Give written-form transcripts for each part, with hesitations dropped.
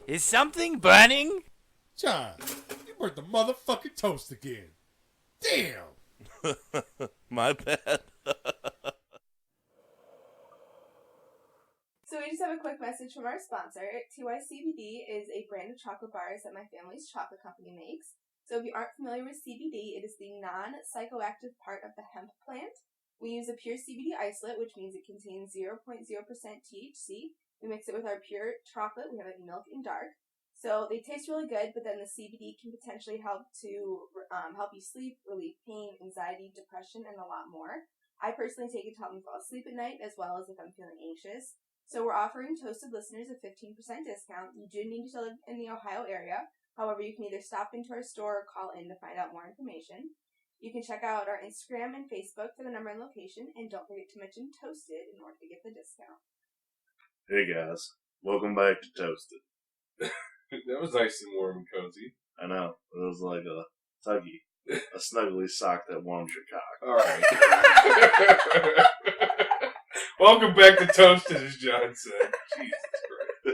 Is something burning? John, you burnt the motherfucking toast again. Damn. My bad. So we just have a quick message from our sponsor. TYCBD is a brand of chocolate bars that my family's chocolate company makes. So if you aren't familiar with CBD, it is the non-psychoactive part of the hemp plant. We use a pure CBD isolate, which means it contains 0.0% THC. We mix it with our pure chocolate. We have it in milk and dark. So they taste really good, but then the CBD can potentially help you sleep, relieve pain, anxiety, depression, and a lot more. I personally take it to help me fall asleep at night, as well as if I'm feeling anxious. So we're offering Toasted listeners a 15% discount. You do need to live in the Ohio area. However, you can either stop into our store or call in to find out more information. You can check out our Instagram and Facebook for the number and location, and don't forget to mention Toasted in order to get the discount. Hey guys, welcome back to Toasted. That was nice and warm and cozy. I know, it was like a tuggy, a snuggly sock that warms your cock. Alright. Welcome back to Toasted, as John said. Jesus Christ.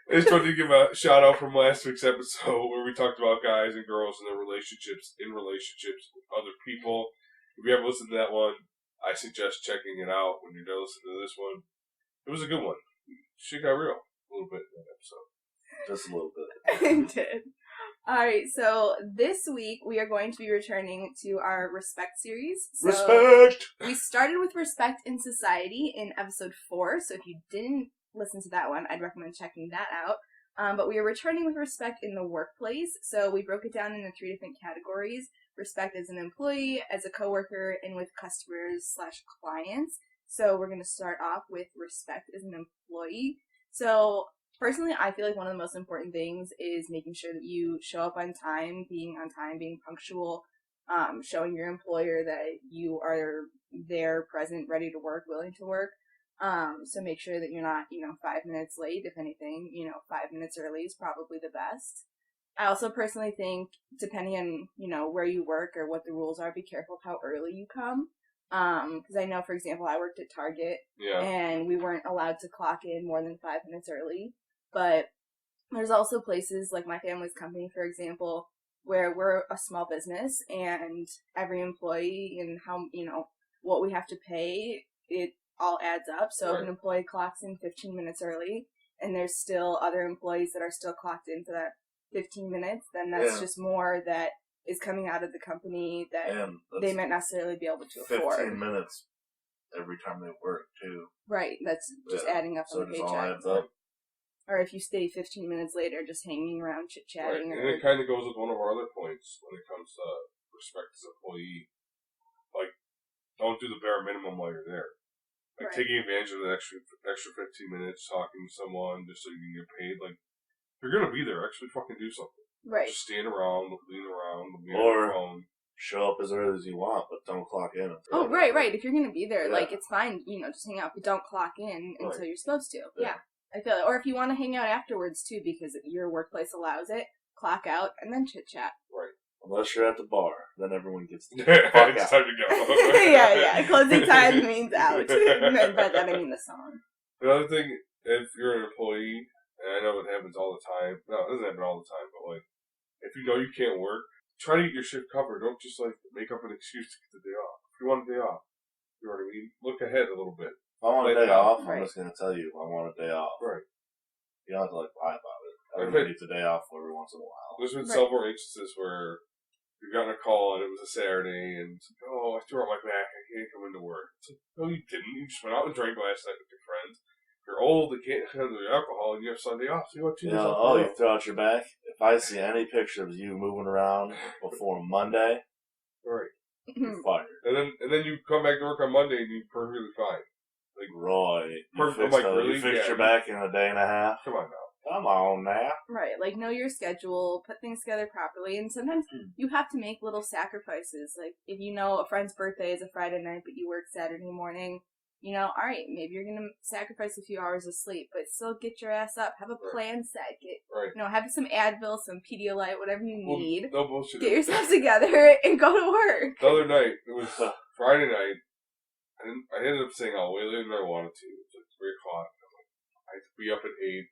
I just wanted to give a shout out from last week's episode where we talked about guys and girls and their relationships with other people. If you haven't listened to that one, I suggest checking it out when you're done listening to this one. It was a good one. Shit got real a little bit in that episode. Just a little bit. It did. Alright, so this week we are going to be returning to our Respect series. So Respect! we started with Respect in Society in episode 4, so if you didn't listen to that one, I'd recommend checking that out. But we are returning with Respect in the workplace, so we broke it down into 3 different categories. Respect as an employee, as a coworker, and with customers/clients. So we're going to start off with Respect as an employee. So personally, I feel like one of the most important things is making sure that you show up on time, being punctual, showing your employer that you are there, present, ready to work, willing to work. So make sure that you're not, 5 minutes late. If anything, 5 minutes early is probably the best. I also personally think, depending on, where you work or what the rules are, be careful of how early you come. Because I know, for example, I worked at Target, and we weren't allowed to clock in more than 5 minutes early. But there's also places like my family's company, for example, where we're a small business and every employee and how, what we have to pay, it all adds up. So if an employee clocks in 15 minutes early and there's still other employees that are still clocked in for that 15 minutes, then that's just more that is coming out of the company that they might necessarily be able to afford. 15 minutes every time they work, too. Right, that's just adding up on the paycheck. So it all adds up. Or if you stay 15 minutes later just hanging around chit-chatting. Right. And it kind of goes with one of our other points when it comes to respect as an employee. Like, don't do the bare minimum while you're there. Like, taking advantage of the extra 15 minutes, talking to someone just so you can get paid. Like, if you're going to be there, actually fucking do something. Right. Just stand around, lean around, be on Or your phone. Show up as early as you want, but don't clock in. Right. If you're going to be there, it's fine, just hang out, but don't clock in until you're supposed to. Yeah. I feel it. Or if you want to hang out afterwards, too, because your workplace allows it, clock out, and then chit-chat. Right. Unless you're at the bar, then everyone gets to It's time to go. yeah. Closing time means out. By that, I mean the song. Another thing, if you're an employee, and I know it happens all the time. No, it doesn't happen all the time, but, if you know you can't work, try to get your shift covered. Don't just, make up an excuse to get the day off. If you want a day off, you know what I mean? Look ahead a little bit. If I want a day off, I'm just going to tell you I want a day off. Right. You don't have to, lie about it. Everybody needs a day off every once in a while. There's been several instances where you've gotten a call and it was a Saturday and it's like, I threw out my back, I can't come into work. It's like, no, you didn't. You just went out and drank last night with your friends. You're old, you can't handle the alcohol, and you have Sunday off, so you want 2 days off. You throw out your back? If I see any picture of you moving around before Monday, you're fired. And then you come back to work on Monday and you're perfectly fine. Roy, you fixed your back in a day and a half? Come on now. Come on now. Right, know your schedule, put things together properly, and sometimes you have to make little sacrifices. Like, if you know a friend's birthday is a Friday night, but you work Saturday morning, alright, maybe you're gonna sacrifice a few hours of sleep, but still get your ass up, have a plan set, have some Advil, some Pedialyte, whatever you need. No bullshit. Get yourself together and go to work. The other night, it was Friday night, I ended up staying out way later than I wanted to. It was 3 o'clock. I had to be up at 8.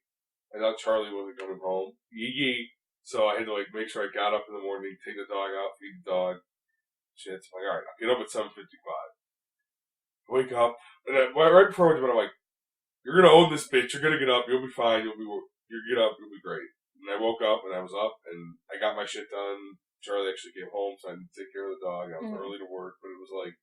I thought Charlie wasn't coming home. Yee. So I had to like make sure I got up in the morning, take the dog out, feed the dog. Shit. So I'm like, all right, I'll get up at 7:55. Wake up, and then, right before I went to bed, I'm like, "You're gonna own this bitch. You're gonna get up. You'll be fine. You get up. You'll be great." And I woke up and I was up and I got my shit done. Charlie actually came home, so I had to take care of the dog. I was early to work, but it was like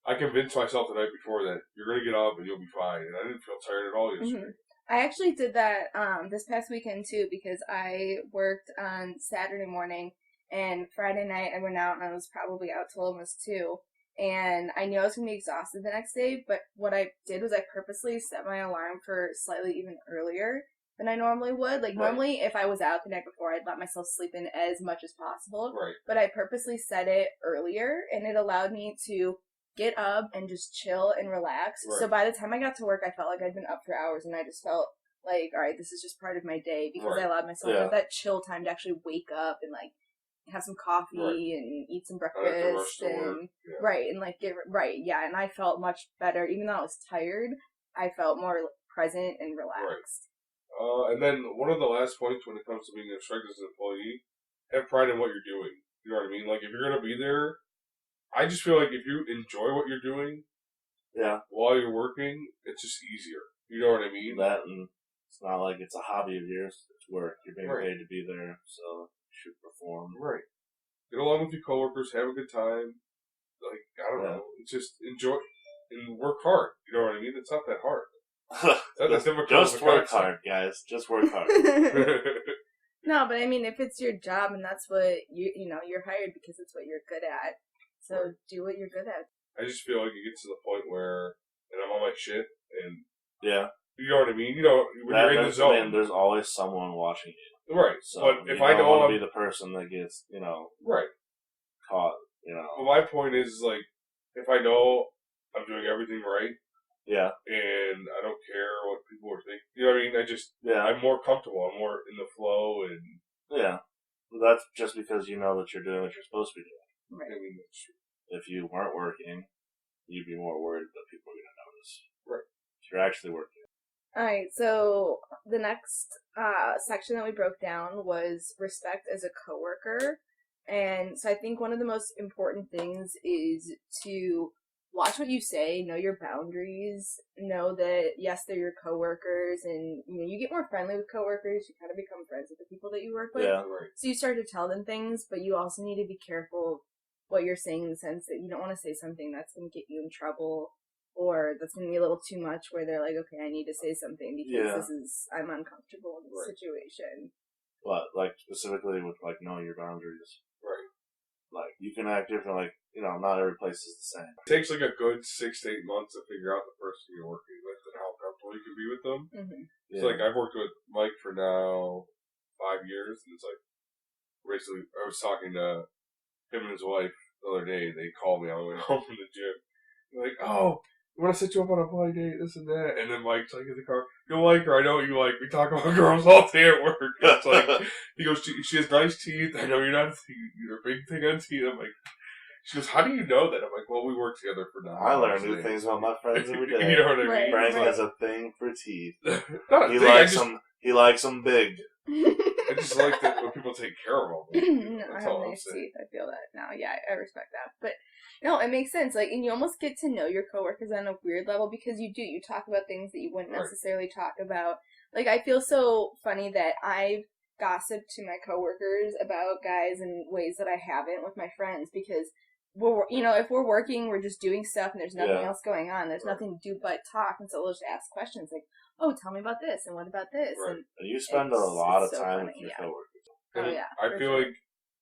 I convinced myself the night before that you're gonna get up and you'll be fine, and I didn't feel tired at all yesterday. I actually did that this past weekend too because I worked on Saturday morning and Friday night I went out and I was probably out till almost 2. And I knew I was going to be exhausted the next day, but what I did was I purposely set my alarm for slightly even earlier than I normally would. Like, normally, if I was out the night before, I'd let myself sleep in as much as possible. Right. But I purposely set it earlier, and it allowed me to get up and just chill and relax. Right. So by the time I got to work, I felt like I'd been up for hours, and I just felt like, all right, this is just part of my day, because I allowed myself that chill time to actually wake up and, like, have some coffee and eat some breakfast and and like get and I felt much better. Even though I was tired, I felt more present and relaxed. And then one of the last points when it comes to being a strike as an employee, have pride in what you're doing. You know what I mean? Like, if you're gonna be there, I just feel like if you enjoy what you're doing, while you're working, it's just easier. You know what I mean? That, and it's not like it's a hobby of yours. It's work. You're being paid to be there, so should perform. Right. Get along with your coworkers, have a good time. Like, I don't know. It's just enjoy and work hard. You know what I mean? It's not that hard. Just work hard, guys. Just work hard. No, but I mean, if it's your job and that's what you know, you're hired because it's what you're good at. So do what you're good at. I just feel like it gets to the point where, and I'm on my shit, and you know what I mean. You know, when you're in the zone, man, there's always someone watching you. Right. So but if I don't want to be the person that gets, caught, Well, my point is, like, if I know I'm doing everything right, and I don't care what people are thinking, you know what I mean? I'm more comfortable. I'm more in the flow, and that's just because you know that you're doing what you're supposed to be doing. Right. I mean, that's true. If you weren't working, you'd be more worried that people are going to notice. Right. If you're actually working. Alright, so the next section that we broke down was respect as a coworker. And so I think one of the most important things is to watch what you say, know your boundaries, know that, yes, they're your coworkers, and, you get more friendly with coworkers, you kind of become friends with the people that you work with. Yeah, right. So you start to tell them things, but you also need to be careful what you're saying in the sense that you don't want to say something that's going to get you in trouble, or that's going to be a little too much where they're like, okay, I need to say something because I'm uncomfortable in this situation. But, like, specifically with, like, knowing your boundaries. Right. Like, you can act different, like, not every place is the same. It takes, like, a good 6 to 8 months to figure out the person you're working with and how comfortable you can be with them. Mm-hmm. It's like, I've worked with Mike for now 5 years, and it's like, basically, I was talking to him and his wife the other day. They called me on the way home from the gym. They're like, oh, I want to set you up on a blind date, this and that. And then Mike's like in the car, you'll like her, I know you like. We talk about girls all day at work. It's like, he goes, she has nice teeth. I know you're a big thing on teeth. I'm like, she goes, how do you know that? I'm like, well, we work together for 9 hours. I learn new things about my friends every day. You know what I mean? Frank has a thing for teeth. He likes them big. I just like that when people take care of them. No, I have nice teeth. I feel that now. Yeah, I respect that. But no, it makes sense. Like, and you almost get to know your coworkers on a weird level because you do. You talk about things that you wouldn't necessarily talk about. Like, I feel so funny that I've gossiped to my coworkers about guys in ways that I haven't with my friends because if we're working, we're just doing stuff and there's nothing else going on. There's nothing to do but talk, and so we'll just ask questions like, "Oh, tell me about this, and what about this?" Right. And you spend a lot of time with your coworkers. Oh yeah. I feel like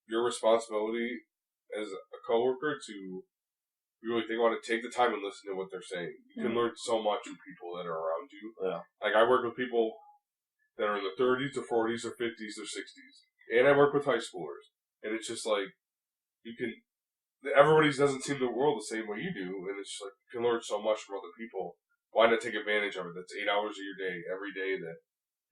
your responsibility as a coworker to really think about it, take the time and listen to what they're saying. You can learn so much from people that are around you. Yeah. Like, I work with people that are in their 30s or 40s or 50s or 60s, and I work with high schoolers, and it's just like everybody doesn't see the world the same way you do, and it's just like you can learn so much from other people. Why not take advantage of it? That's 8 hours of your day, every day, that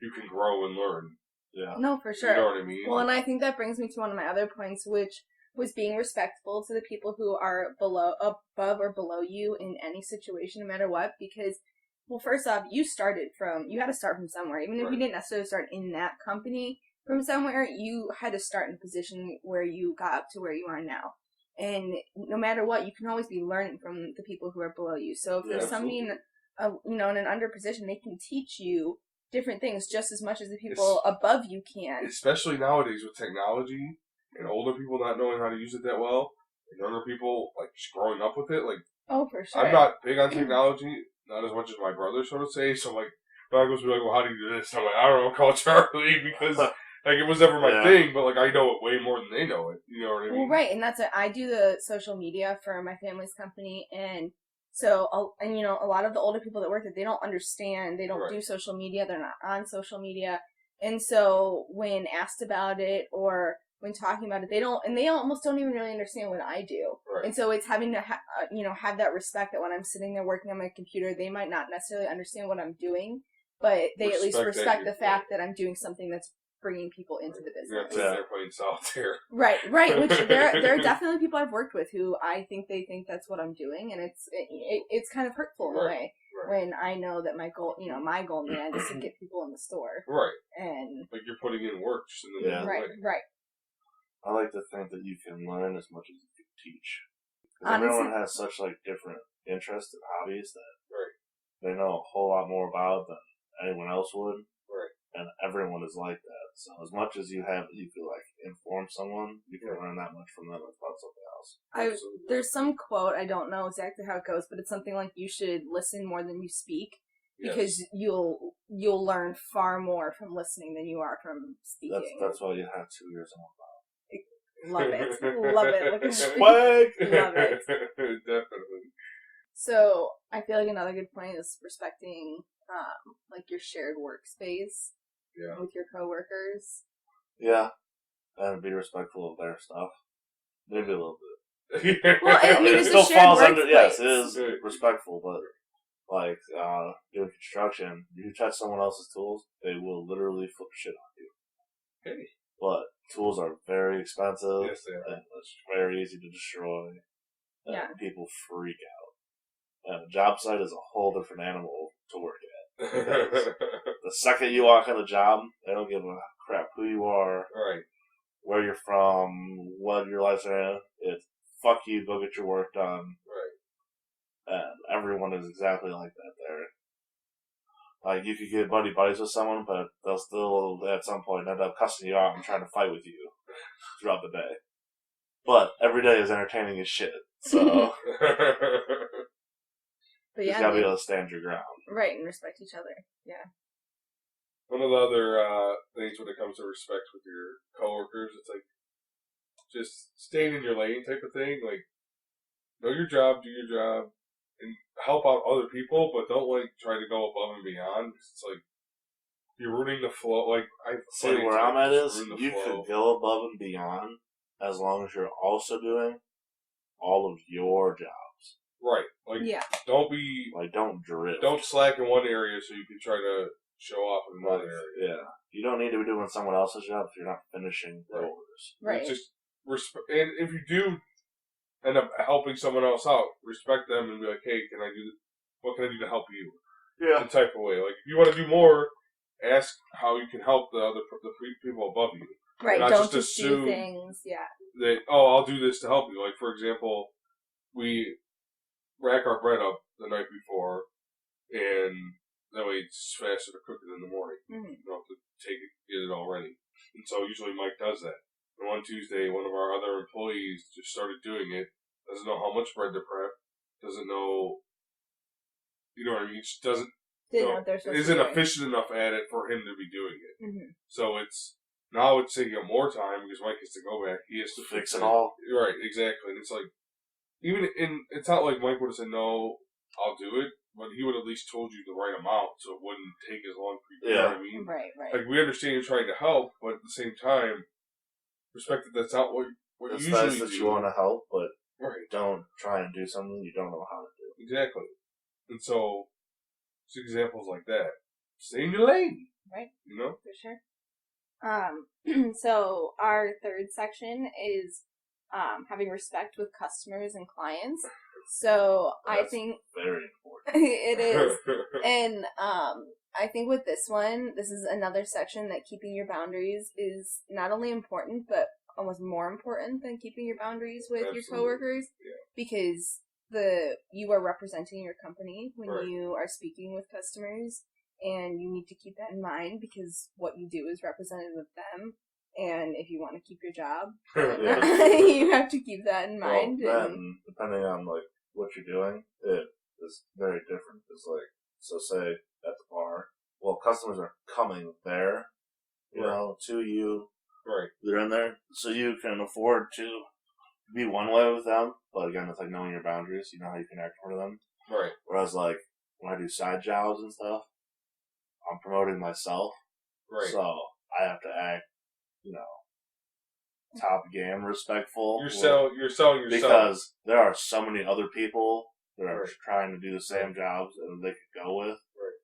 you can grow and learn. Yeah. No, for sure. You know what I mean? Well, and I think that brings me to one of my other points, which was being respectful to the people who are above or below you in any situation, no matter what, because Well, first off, you had to start from somewhere. Even if you didn't necessarily start in that company from somewhere, you had to start in a position where you got up to where you are now. And no matter what, you can always be learning from the people who are below you. So if there's somebody in an under position, they can teach you different things just as much as the people above you can. Especially nowadays with technology and older people not knowing how to use it that well, and younger people like just growing up with it. Like, oh, for sure. I'm not big on technology, not as much as my brother, so to say. So like, my goes be like, "Well, how do you do this?" And I'm like, "I don't know, call Charlie," because like it was never my thing. But like, I know it way more than they know it. You know what I mean? Well, right, and that's it. I do the social media for my family's company, and so a lot of the older people that work there, they don't understand. They don't do social media. They're not on social media, and so when asked about it or when talking about it, they almost don't even really understand what I do. Right. And so it's having to have that respect that when I'm sitting there working on my computer, they might not necessarily understand what I'm doing, but they at least respect the fact that I'm doing something that's bringing people into the business. They're playing solitaire. Right. Which there are definitely people I've worked with who I think they think that's what I'm doing, and it's kind of hurtful in a way when I know that my goal in the end is to get people in the store. Right. And like you're putting in work just in the way. Right. I like to think that you can learn as much as you can teach. Because everyone has such like different interests and hobbies that they know a whole lot more about than anyone else would. Right. And everyone is like that. So as much as you have that you feel like inform someone, you can learn that much from them about something else. There's some quote, I don't know exactly how it goes, but it's something like you should listen more than you speak. Because you'll learn far more from listening than you are from speaking. That's why you have 2 years on. Love it. Love it. Swag! Love it. Definitely. So, I feel like another good point is respecting, like, your shared workspace with your coworkers. Yeah. And be respectful of their stuff. Maybe a little bit. Well, I mean, it still falls under, yes, it is respectful, but, like, doing construction, you touch someone else's tools, they will literally flip shit on you. Hey. But tools are very expensive. Yes, they are. And it's very easy to destroy. And people freak out. And a job site is a whole different animal to work at. The second you walk on a job, they don't give a crap who you are, where you're from, what your life's in. It's fuck you, go get your work done. Right. And everyone is exactly like that there. Like, you could get buddies with someone, but they'll still, at some point, end up cussing you out and trying to fight with you throughout the day. But every day is entertaining as shit, so but you gotta be able to stand your ground. Right, and respect each other, yeah. One of the other things when it comes to respect with your coworkers, it's like, just staying in your lane type of thing. Like, know your job, do your job, and help out other people, but don't like try to go above and beyond. It's like you're ruining the flow. Like see where I'm at is you could go above and beyond as long as you're also doing all of your jobs. Right. Like don't be don't drift. Don't slack in one area so you can try to show off in another area. Yeah. You don't need to be doing someone else's job if you're not finishing yours. Right. It's just and if you do end up helping someone else out, respect them and be like, hey, what can I do to help you? Yeah. The type of way. Like, if you want to do more, ask how you can help the people above you. Right, don't just do things, that, I'll do this to help you. Like, for example, we rack our bread up the night before, and that way it's faster to cook it in the morning. Mm-hmm. You don't have to get it all ready. And so usually Mike does that. And one Tuesday, one of our other employees just started doing it. Doesn't know how much bread to prep. Doesn't know, you know what I mean? Just doesn't. Isn't efficient enough at it for him to be doing it. Mm-hmm. So it's taking up more time because Mike has to go back. He has to fix it all. Right, exactly. And it's like, it's not like Mike would have said, no, I'll do it. But he would have at least told you the right amount so it wouldn't take as long for you. You know what I mean? Right. Like, we understand you're trying to help, but at the same time, respect that that's not what you usually nice that do. you want to help, but don't try and do something you don't know how to do. Exactly. And so, it's examples like that. Stay in your lane. Right. You know? For sure. So, our third section is having respect with customers and clients. So I That's think very important. it is. And I think with this one, this is another section that keeping your boundaries is not only important, but almost more important than keeping your boundaries with your coworkers, because you are representing your company when you are speaking with customers, and you need to keep that in mind because what you do is representative of them. And if you want to keep your job, you have to keep that in mind. Well, then, depending on like what you're doing, it is very different. It's like, so say at the bar, well, customers are coming there, you know, to you. Right. They're in there, so you can afford to be one way with them. But again, it's like knowing your boundaries. You know how you can act for them. Right. Whereas, like when I do side jobs and stuff, I'm promoting myself. Right. So I have to act, you know, top game, respectful. You're selling yourself. Because there are so many other people that are trying to do the same jobs and they could go with. Right.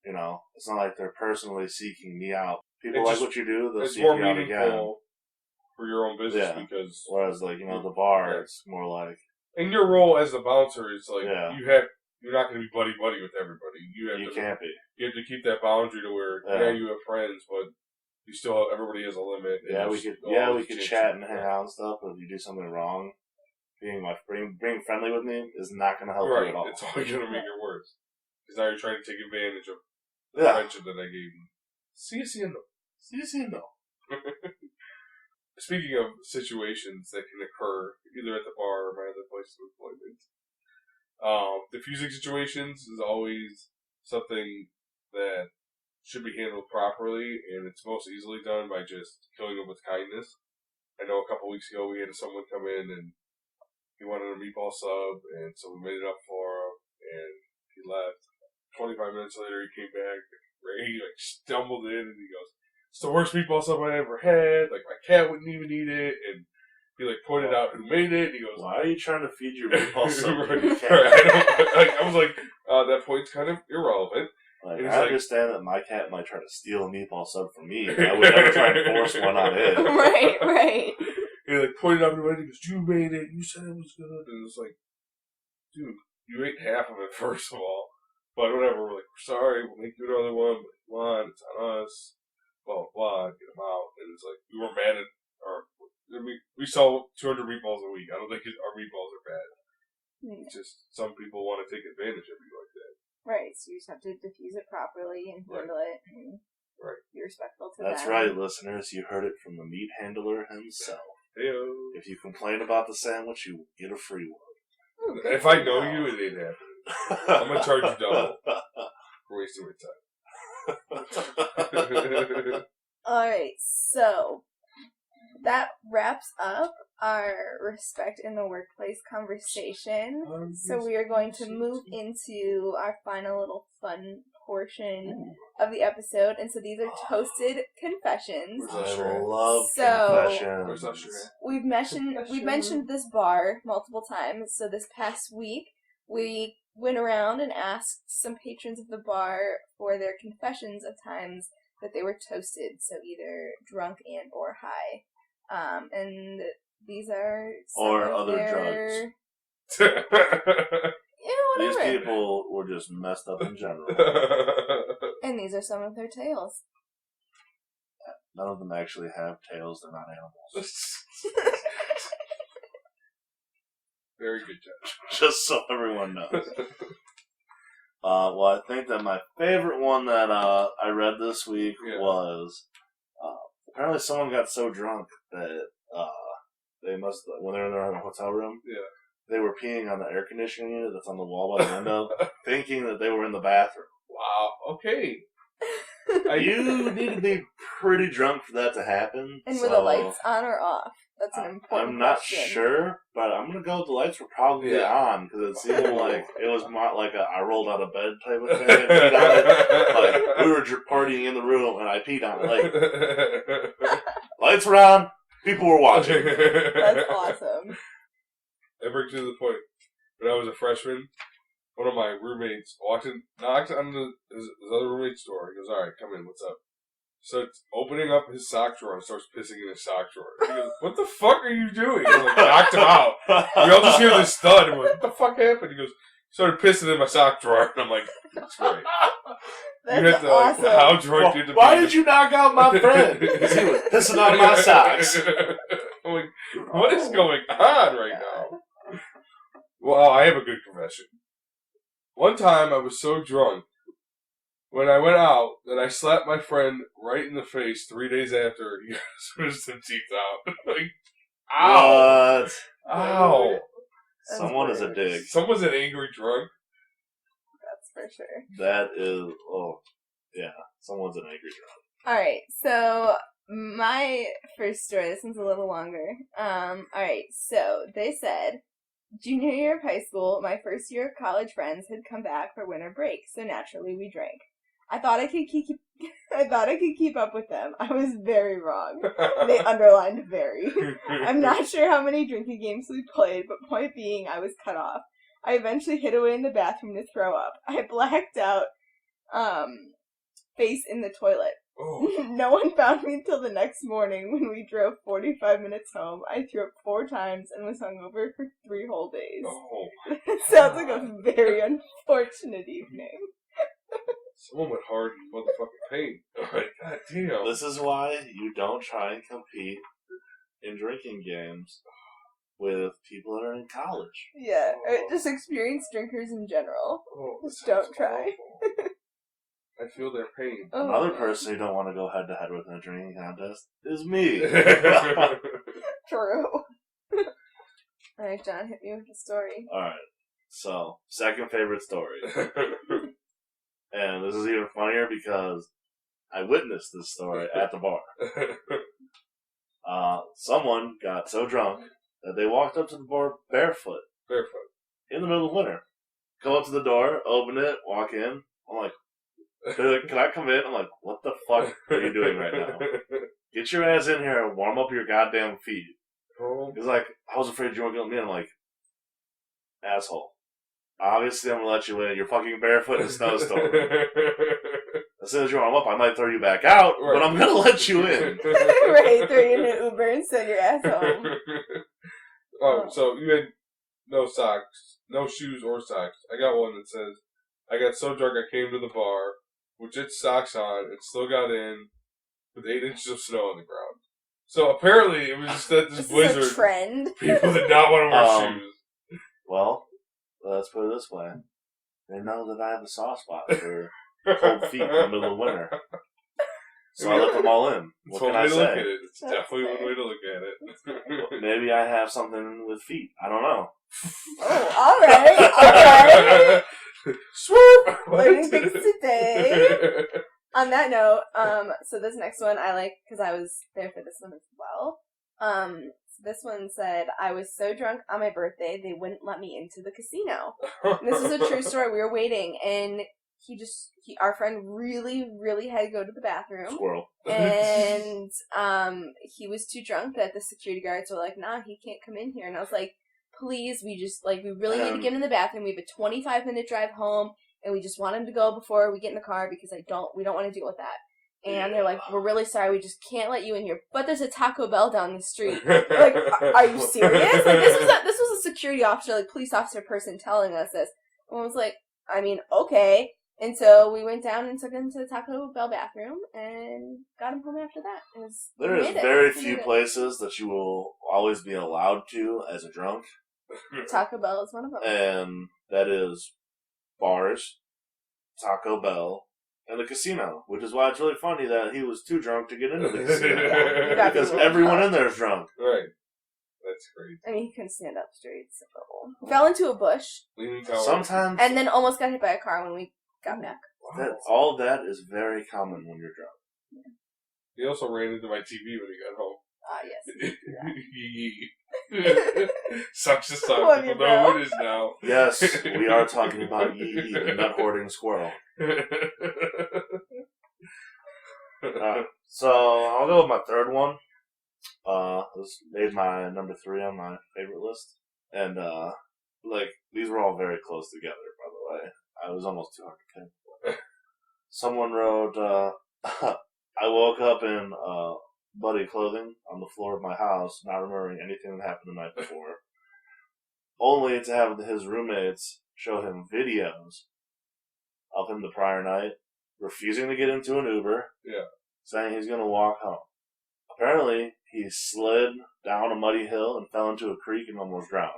You know, it's not like they're personally seeking me out. People It's like just, what you do, they'll it's seek more you out again. meaningful for your own business because. Whereas, like, you know, the bar, it's more like. And your role as the bouncer is like you're not going to be buddy with everybody. You can't be. You have to keep that boundary to where you have friends, but you still everybody has a limit. We could chat and hang out and stuff. But if you do something wrong, being friendly with me is not going to help you at all. It's only going to make it worse. Because now you're trying to take advantage of the attention that I gave you. Sí, no. Speaking of situations that can occur either at the bar or my other place of employment, diffusing situations is always something that should be handled properly, and it's most easily done by just killing them with kindness. I know a couple weeks ago we had someone come in and he wanted a meatball sub, and so we made it up for him, and he left. 25 minutes later, he came back. He stumbled in and he goes, "It's the worst meatball sub I ever had. Like, my cat wouldn't even eat it." And he pointed out who made it. He goes, "Why are you trying to feed your meatball sub? I was like, that point's kind of irrelevant. Like, I understand that my cat might try to steal a meatball sub from me, but I would never try and force one on it. Right. He pointed out who made it. He goes, "You made it. You said it was good." And it's like, dude, you ate half of it first of all. But whatever, we're like, "We're sorry, we'll make you another one, but come on, it's on us." Blah, blah, blah, get them out. And it's like, we were mad at we sell 200 meatballs a week. I don't think our meatballs are bad. It's just some people want to take advantage of you like that. Right, so you just have to diffuse it properly and handle it and be respectful to That's them. right, listeners. You heard it from the meat handler himself. Hey-o. If you complain about the sandwich, you will get a free one. Ooh, if I know you, it ain't happening. I'm going to charge you double for wasting my time. Alright, so that wraps up our respect in the workplace conversation. So we are going to move into our final little fun portion of the episode. And so these are toasted confessions. I love confessions. Where's Usher? We've mentioned this bar multiple times. So this past week, we went around and asked some patrons of the bar for their confessions of times that they were toasted, so either drunk and or high. And these are or other drugs. These people were just messed up in general. And these are some of their tales. None of them actually have tails. They're not animals. Very good, Judge. Just so everyone knows. Well, I think that my favorite one that I read this week was apparently someone got so drunk that they must, when they were in their hotel room, they were peeing on the air conditioning unit that's on the wall by the window, thinking that they were in the bathroom. Wow. Okay. You need to be pretty drunk for that to happen. And were the lights on or off? That's an important I'm not question. sure, but I'm going to go with the lights were probably on, because it seemed like it was more like a I rolled out of bed type of thing and peed on it. Like, we were partying in the room and I peed on it. Like, lights were on, people were watching. That's awesome. That brings me to the point. When I was a freshman, one of my roommates knocked on his other roommate's door. He goes, "All right, come in, what's up?" starts opening up his sock drawer and starts pissing in his sock drawer. He goes, "What the fuck are you doing?" And like knocked him out. We all just hear this thud. And we're like, "What the fuck happened?" He goes, "Started pissing in my sock drawer." And I'm like, "That's great." That's You had to like, awesome. how drunk did the Why did you knock out my friend? Because he was pissing on my socks. I'm like, what is going on right now? Well, I have a good confession. One time I was so drunk when I went out that I slapped my friend right in the face 3 days after he got his teeth out. Like, ow! What? Ow! That's Someone is a weird. dig. Someone's an angry drunk. That's for sure. That is, yeah. Someone's an angry drunk. Alright, so my first story, this one's a little longer. Alright, so they said, junior year of high school, my first year of college friends had come back for winter break, so naturally we drank. I thought I could keep up with them. I was very wrong. They underlined very. I'm not sure how many drinking games we played, but point being, I was cut off. I eventually hid away in the bathroom to throw up. I blacked out, face in the toilet. Oh. No one found me until the next morning when we drove 45 minutes home. I threw up 4 times and was hungover for 3 whole days. Oh. It sounds like a very unfortunate evening. Someone went hard in motherfucking pain. Alright, god damn. This is why you don't try and compete in drinking games with people that are in college. Yeah, or just experienced drinkers in general. Oh, Just that sounds don't try. awful. I feel their pain. Oh. Another person you don't want to go head to head with in a drinking contest is me. True. Alright, John, hit me with the story. Alright, so, second favorite story. And this is even funnier because I witnessed this story at the bar. Someone got so drunk that they walked up to the bar barefoot Barefoot. in the middle of winter. Go up to the door, open it, walk in. I'm like, they're like, "Can I come in?" I'm like, "What the fuck are you doing right now? Get your ass in here and warm up your goddamn feet." Oh. He's like, "I was afraid you weren't going to me." I'm like, "Asshole. Obviously, I'm going to let you in. You're fucking barefoot in a snowstorm. As soon as you warm up, I might throw you back out, but I'm going to let you in." Right, throw you in an Uber and send your ass home. So you had no socks, no shoes or socks. I got one that says, "I got so drunk I came to the bar with its socks on and still got in with 8 inches of snow on the ground." So apparently it was just that this This blizzard, is a trend. people did not want to wear shoes. Well, let's put it this way. They know that I have a soft spot for cold feet in the middle of winter. So I let them all in. It's What one can I way to look at say? it. It's That's definitely fair. one way to look at it. Maybe I have something with feet. I don't know. Oh, alright. Swoop! Learning things today. On that note, so this next one I like because I was there for this one as well. So this one said, I was so drunk on my birthday, they wouldn't let me into the casino. And this is a true story. We were waiting, and our friend really, really had to go to the bathroom. Squirrel. And he was too drunk that the security guards were like, nah, he can't come in here. And I was like, please, we really need to get him in the bathroom. We have a 25-minute drive home, and we just want him to go before we get in the car because we don't want to deal with that. And they're like, we're really sorry, we just can't let you in here. But there's a Taco Bell down the street. Like, are you serious? Like, this was a security officer, like police officer person telling us this. And I was like, I mean, okay. And so we went down and took him to the Taco Bell bathroom and got him home after that. There is very few places that you will always be allowed to as a drunk, Taco Bell is one of them. and that is bars, Taco Bell, and the casino, which is why it's really funny that he was too drunk to get into the casino. Yeah, Because everyone in there is drunk. Right. That's great. I mean, he couldn't stand up straight, so fell into a bush, Leaning tower. Sometimes and then almost got hit by a car when we got back. all of that is very common when you're drunk. He also ran into my TV when he got home. Yes. Sucks to suck. Love you, People know bro. who it is now. Yes, we are talking about Yee, the nut hoarding squirrel. So I'll go with my third one. This made my number 3 on my favorite list, and these were all very close together. By the way, I was almost too hard to pick. Someone wrote, I woke up in bloody clothing on the floor of my house, not remembering anything that happened the night before, only to have his roommates show him videos of him the prior night, refusing to get into an Uber, saying he's going to walk home. Apparently, he slid down a muddy hill and fell into a creek and almost drowned.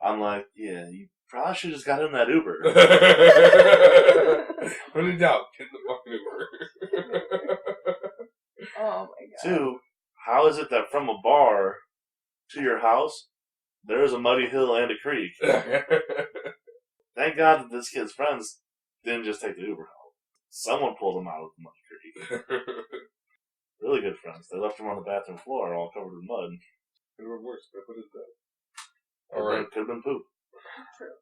I'm like, yeah, you probably should have just got in that Uber. When in doubt, get in the fucking Uber. Oh my god. 2, how is it that from a bar to your house, there's a muddy hill and a creek? Thank God that this kid's friends didn't just take the Uber home. Someone pulled him out of the muddy creek. Really good friends. They left him on the bathroom floor all covered in mud. Could have been worse, but what is that? Alright. Could have been poop. True.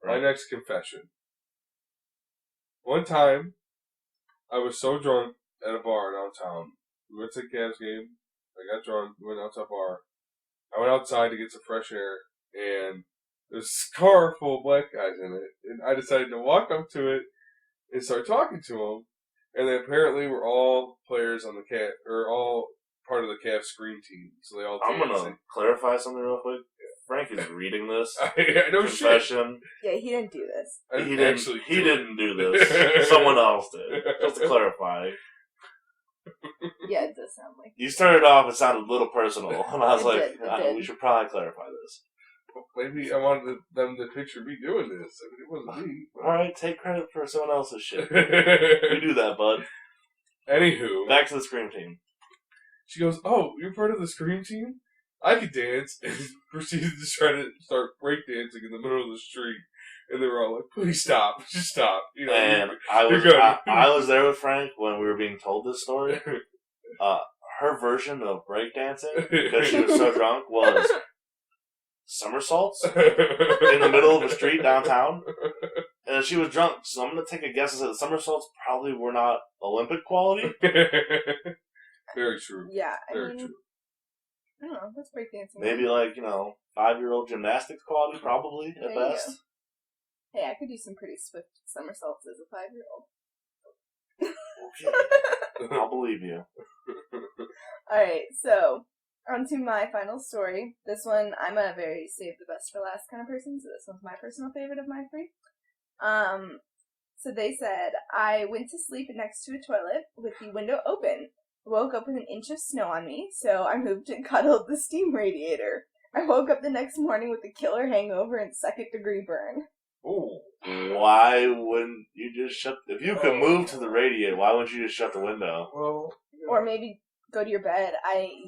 My next confession. One time, I was so drunk at a bar downtown. We went to the Cavs game. I got drunk. We went out to a bar. I went outside to get some fresh air, and there's this car full of black guys in it. And I decided to walk up to it and start talking to them. And then apparently we're all players on the Cavs, or all part of the Cavs screen team. So they all. I'm gonna clarify something real quick. Frank is reading this no confession. Yeah, he didn't do this. He didn't do this. Someone else did. Just to clarify. Yeah, it does sound like. You started off, it sounded a little personal, and I was It did. we should probably clarify this. Maybe I wanted them to picture me doing this. I mean, it wasn't me. Alright, take credit for someone else's shit. You do that, bud. Anywho. Back to the Scream Team. She goes, "Oh, you're part of the Scream Team? I could dance," and proceeded to try to start breakdancing in the middle of the street. And they were all like, "Please stop. Just stop." You know, And I was there with Frank when we were being told this story. Her version of breakdancing, because she was so drunk, was somersaults in the middle of a street downtown. And she was drunk, so I'm going to take a guess and say the somersaults probably were not Olympic quality. Very true. Yeah, Very true. I don't know. That's breakdancing. Maybe 5-year-old gymnastics quality, probably, at There you best. go. Hey, I could do some pretty swift somersaults as a 5-year-old. Okay. I'll believe you. Alright, so, on to my final story. This one, I'm a very save the best for last kind of person, so this one's my personal favorite of my 3. So they said, I went to sleep next to a toilet with the window open. Woke up with an inch of snow on me, so I moved and cuddled the steam radiator. I woke up the next morning with a killer hangover and 2nd-degree burn. Ooh. Why wouldn't you just shut... If you could move to the radiator, why wouldn't you just shut the window? Well, Or maybe go to your bed.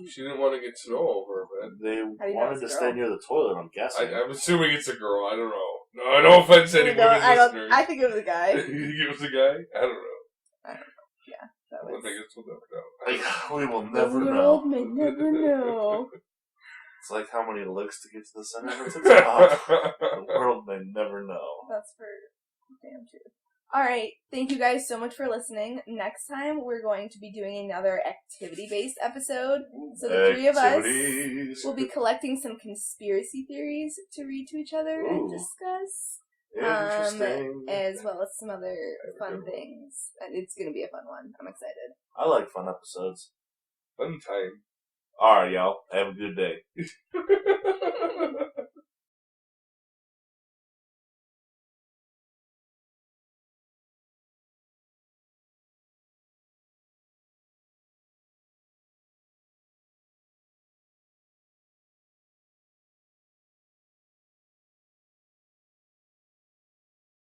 she didn't want to get snow over her bed. They wanted to stay near the toilet, I'm guessing. I'm assuming it's a girl. I don't know. No offense to anyone listeners. I think it was a guy. You think it was a guy? I don't know. Yeah, that I was... guess we'll never know. We will The never world know. may never know. It's like how many licks to get to the center of the top. The world may never know. That's for damn true. Alright, thank you guys so much for listening. Next time, we're going to be doing another activity-based episode. So the 3 of us will be collecting some conspiracy theories to read to each other and discuss. Interesting. As well as some other fun things. It's going to be a fun one. I'm excited. I like fun episodes. Fun time. Alright, y'all. Have a good day.